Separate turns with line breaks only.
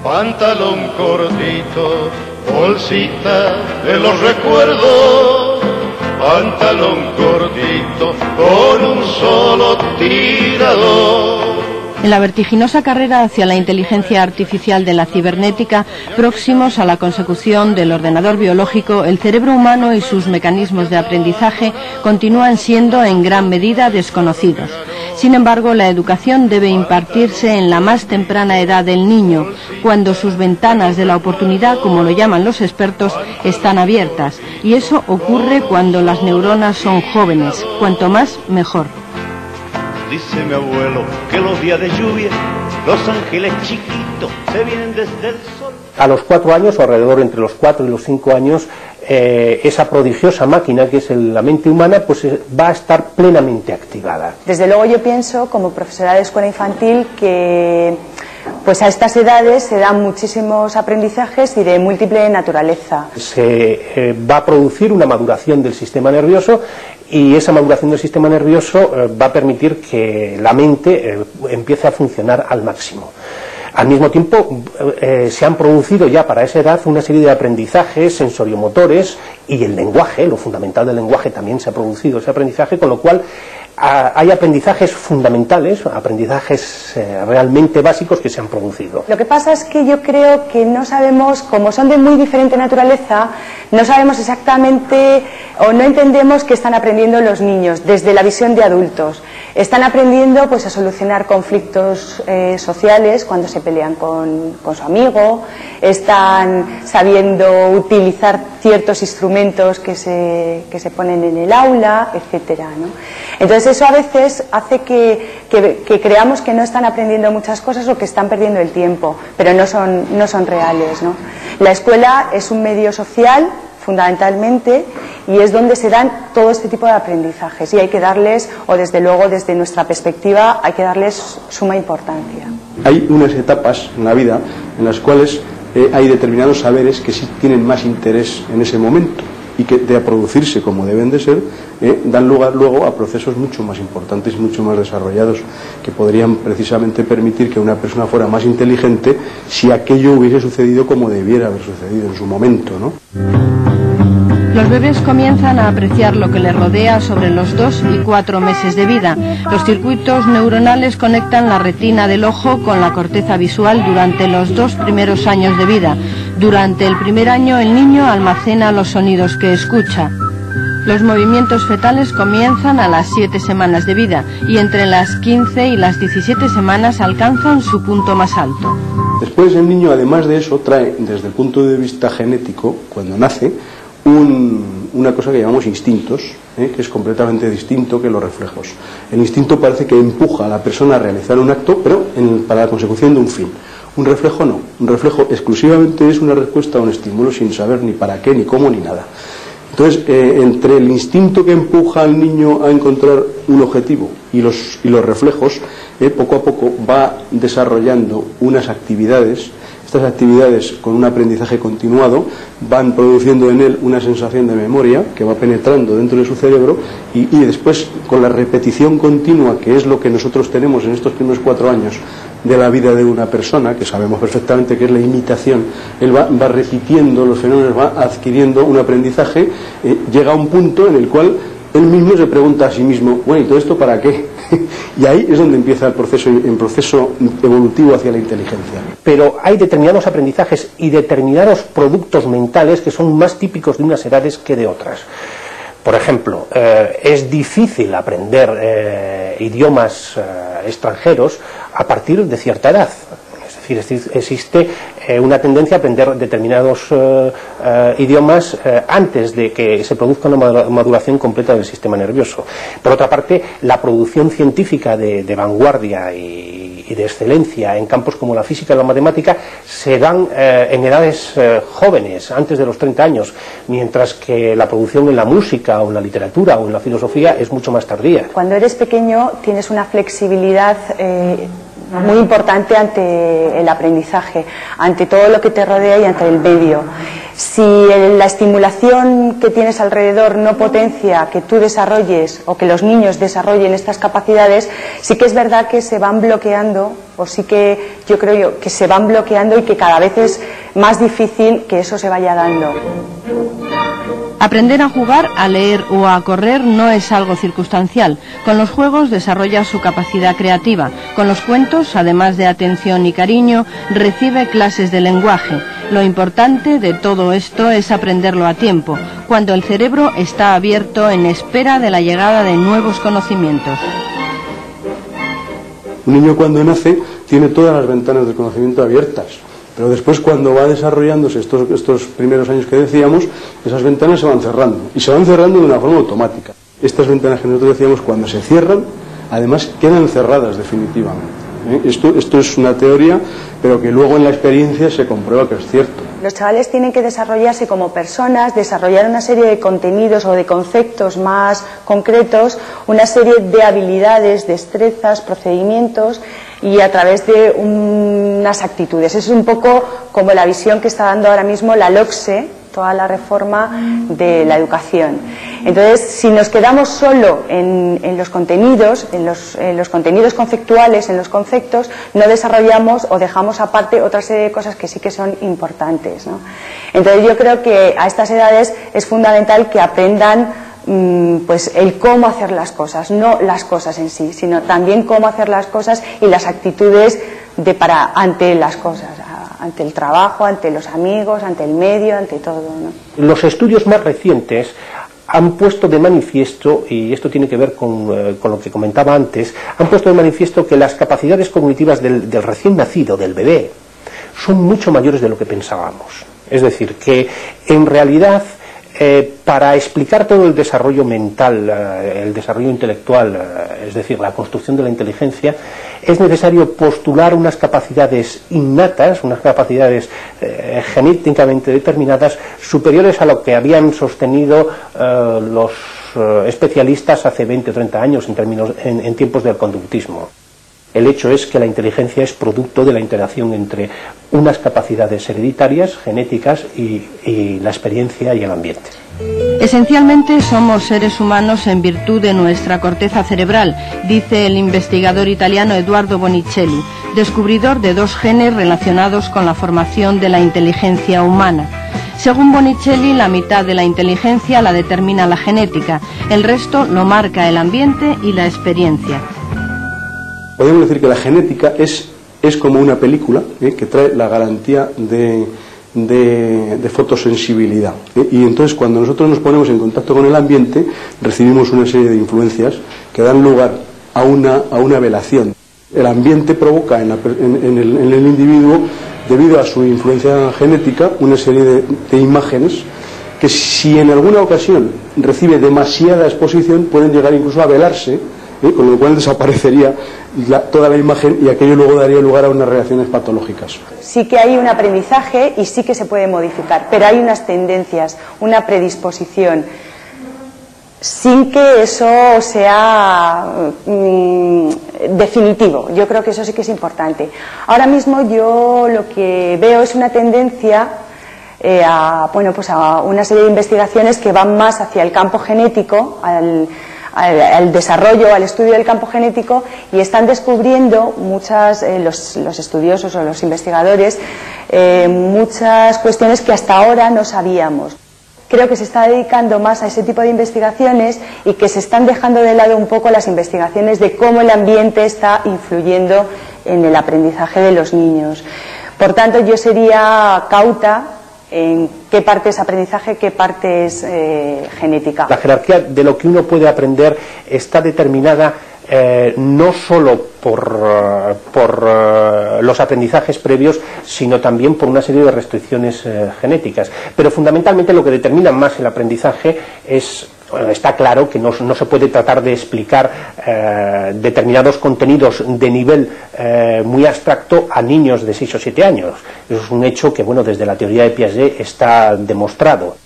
Pantalón cortito, bolsita de los recuerdos, pantalón cortito con un solo tirador.
En la vertiginosa carrera hacia la inteligencia artificial de la cibernética, próximos a la consecución del ordenador biológico, el cerebro humano y sus mecanismos de aprendizaje continúan siendo en gran medida desconocidos. Sin embargo, la educación debe impartirse en la más temprana edad del niño, cuando sus ventanas de la oportunidad, como lo llaman los expertos, están abiertas. Y eso ocurre cuando las neuronas son jóvenes. Cuanto más, mejor.
Dice mi abuelo que los días de lluvia, los ángeles chiquitos se vienen desde el sol.
A los 4 años, o alrededor entre los 4 y los 5 años, esa prodigiosa máquina que es la mente humana, pues va a estar plenamente activada.
Desde luego yo pienso, como profesora de escuela infantil, que pues a estas edades se dan muchísimos aprendizajes y de múltiple naturaleza.
Se va a producir una maduración del sistema nervioso y esa maduración del sistema nervioso va a permitir que la mente empiece a funcionar al máximo. Al mismo tiempo, se han producido ya para esa edad una serie de aprendizajes sensoriomotores y el lenguaje, lo fundamental del lenguaje, también se ha producido ese aprendizaje, con lo cual hay aprendizajes fundamentales, aprendizajes realmente básicos que se han producido.
Lo que pasa es que yo creo que no sabemos, como son de muy diferente naturaleza, no sabemos exactamente o no entendemos qué están aprendiendo los niños desde la visión de adultos. Están aprendiendo pues a solucionar conflictos sociales cuando se pelean con su amigo, están sabiendo utilizar ciertos instrumentos que se ponen en el aula, etcétera, ¿no? Entonces eso a veces hace que creamos que no están aprendiendo muchas cosas o que están perdiendo el tiempo, pero no son reales, ¿no? La escuela es un medio social fundamentalmente y es donde se dan todo este tipo de aprendizajes y hay que darles, o desde luego desde nuestra perspectiva, hay que darles suma importancia.
Hay unas etapas en la vida en las cuales hay determinados saberes que sí tienen más interés en ese momento y que de producirse como deben de ser dan lugar luego a procesos mucho más importantes y mucho más desarrollados que podrían precisamente permitir que una persona fuera más inteligente si aquello hubiese sucedido como debiera haber sucedido en su momento, ¿no?
Los bebés comienzan a apreciar lo que les rodea sobre los 2 y 4 meses de vida. Los circuitos neuronales conectan la retina del ojo con la corteza visual durante los 2 primeros años de vida. Durante el primer año el niño almacena los sonidos que escucha. Los movimientos fetales comienzan a las 7 semanas de vida y entre las 15 y las 17 semanas alcanzan su punto más alto.
Después el niño, además de eso, trae desde el punto de vista genético, cuando nace, una cosa que llamamos instintos, que es completamente distinto que los reflejos. El instinto parece que empuja a la persona a realizar un acto, pero para la consecución de un fin. Un reflejo no. Un reflejo exclusivamente es una respuesta a un estímulo sin saber ni para qué, ni cómo, ni nada. Entonces, entre el instinto que empuja al niño a encontrar un objetivo y los reflejos, poco a poco va desarrollando unas actividades. Estas actividades, con un aprendizaje continuado, van produciendo en él una sensación de memoria que va penetrando dentro de su cerebro y después, con la repetición continua, que es lo que nosotros tenemos en estos primeros 4 años de la vida de una persona, que sabemos perfectamente que es la imitación, él va repitiendo los fenómenos, va adquiriendo un aprendizaje, llega a un punto en el cual él mismo se pregunta a sí mismo, bueno, ¿y todo esto para qué? Y ahí es donde empieza el proceso evolutivo hacia la inteligencia.
Pero hay determinados aprendizajes y determinados productos mentales que son más típicos de unas edades que de otras. Por ejemplo, es difícil aprender idiomas extranjeros a partir de cierta edad. Es decir, existe una tendencia a aprender determinados idiomas antes de que se produzca una maduración completa del sistema nervioso. Por otra parte, la producción científica de vanguardia y de excelencia en campos como la física y la matemática se dan en edades jóvenes, antes de los 30 años, mientras que la producción en la música o en la literatura o en la filosofía es mucho más tardía.
Cuando eres pequeño tienes una flexibilidad muy importante ante el aprendizaje, ante todo lo que te rodea y ante el medio. Si la estimulación que tienes alrededor no potencia que tú desarrolles o que los niños desarrollen estas capacidades, sí que es verdad que se van bloqueando, o sí que yo creo que se van bloqueando y que cada vez es más difícil que eso se vaya dando.
Aprender a jugar, a leer o a correr no es algo circunstancial. Con los juegos desarrolla su capacidad creativa. Con los cuentos, además de atención y cariño, recibe clases de lenguaje. Lo importante de todo esto es aprenderlo a tiempo, cuando el cerebro está abierto en espera de la llegada de nuevos conocimientos.
Un niño cuando nace tiene todas las ventanas del conocimiento abiertas. Pero después, cuando va desarrollándose estos primeros años que decíamos, esas ventanas se van cerrando. Y se van cerrando de una forma automática. Estas ventanas que nosotros decíamos, cuando se cierran, además quedan cerradas definitivamente. Esto es una teoría, pero que luego en la experiencia se comprueba que es cierto.
Los chavales tienen que desarrollarse como personas, desarrollar una serie de contenidos o de conceptos más concretos, una serie de habilidades, destrezas, procedimientos, y a través de unas actitudes. Es un poco como la visión que está dando ahora mismo la LOCSE, toda la reforma de la educación. Entonces, si nos quedamos solo en los contenidos, en los contenidos conceptuales, en los conceptos, no desarrollamos o dejamos aparte otra serie de cosas que sí que son importantes, ¿no? Entonces, yo creo que a estas edades es fundamental que aprendan pues el cómo hacer las cosas, no las cosas en sí, sino también cómo hacer las cosas y las actitudes ante las cosas, ante el trabajo, ante los amigos, ante el medio, ante todo, ¿no?
Los estudios más recientes han puesto de manifiesto, y esto tiene que ver con lo que comentaba antes, han puesto de manifiesto que las capacidades cognitivas del recién nacido, del bebé, son mucho mayores de lo que pensábamos. Es decir, que en realidad para explicar todo el desarrollo mental, el desarrollo intelectual, es decir, la construcción de la inteligencia, es necesario postular unas capacidades innatas, unas capacidades genéticamente determinadas, superiores a lo que habían sostenido los especialistas hace 20 o 30 años en tiempos del conductismo. El hecho es que la inteligencia es producto de la interacción entre unas capacidades hereditarias, genéticas y la experiencia y el ambiente.
Esencialmente somos seres humanos en virtud de nuestra corteza cerebral, dice el investigador italiano Eduardo Bonicelli, descubridor de 2 genes relacionados con la formación de la inteligencia humana. Según Bonicelli, la mitad de la inteligencia la determina la genética, el resto lo marca el ambiente y la experiencia.
Podemos decir que la genética es como una película que trae la garantía de fotosensibilidad. Y entonces, cuando nosotros nos ponemos en contacto con el ambiente, recibimos una serie de influencias que dan lugar a una velación. El ambiente provoca en el individuo, debido a su influencia genética, una serie de imágenes que, si en alguna ocasión recibe demasiada exposición, pueden llegar incluso a velarse, con lo cual desaparecería toda la imagen y aquello luego daría lugar a unas reacciones patológicas.
Sí que hay un aprendizaje y sí que se puede modificar, pero hay unas tendencias, una predisposición, sin que eso sea definitivo. Yo creo que eso sí que es importante. Ahora mismo yo lo que veo es una tendencia a una serie de investigaciones que van más hacia el campo genético, al desarrollo, al estudio del campo genético, y están descubriendo los estudiosos o los investigadores muchas cuestiones que hasta ahora no sabíamos. Creo que se está dedicando más a ese tipo de investigaciones y que se están dejando de lado un poco las investigaciones de cómo el ambiente está influyendo en el aprendizaje de los niños. Por tanto, yo sería cauta en qué parte es aprendizaje, qué parte es genética.
La jerarquía de lo que uno puede aprender está determinada no solo por los aprendizajes previos, sino también por una serie de restricciones genéticas. Pero fundamentalmente lo que determina más el aprendizaje está claro que no se puede tratar de explicar determinados contenidos de nivel muy abstracto a niños de 6 o 7 años. Eso es un hecho que, desde la teoría de Piaget está demostrado.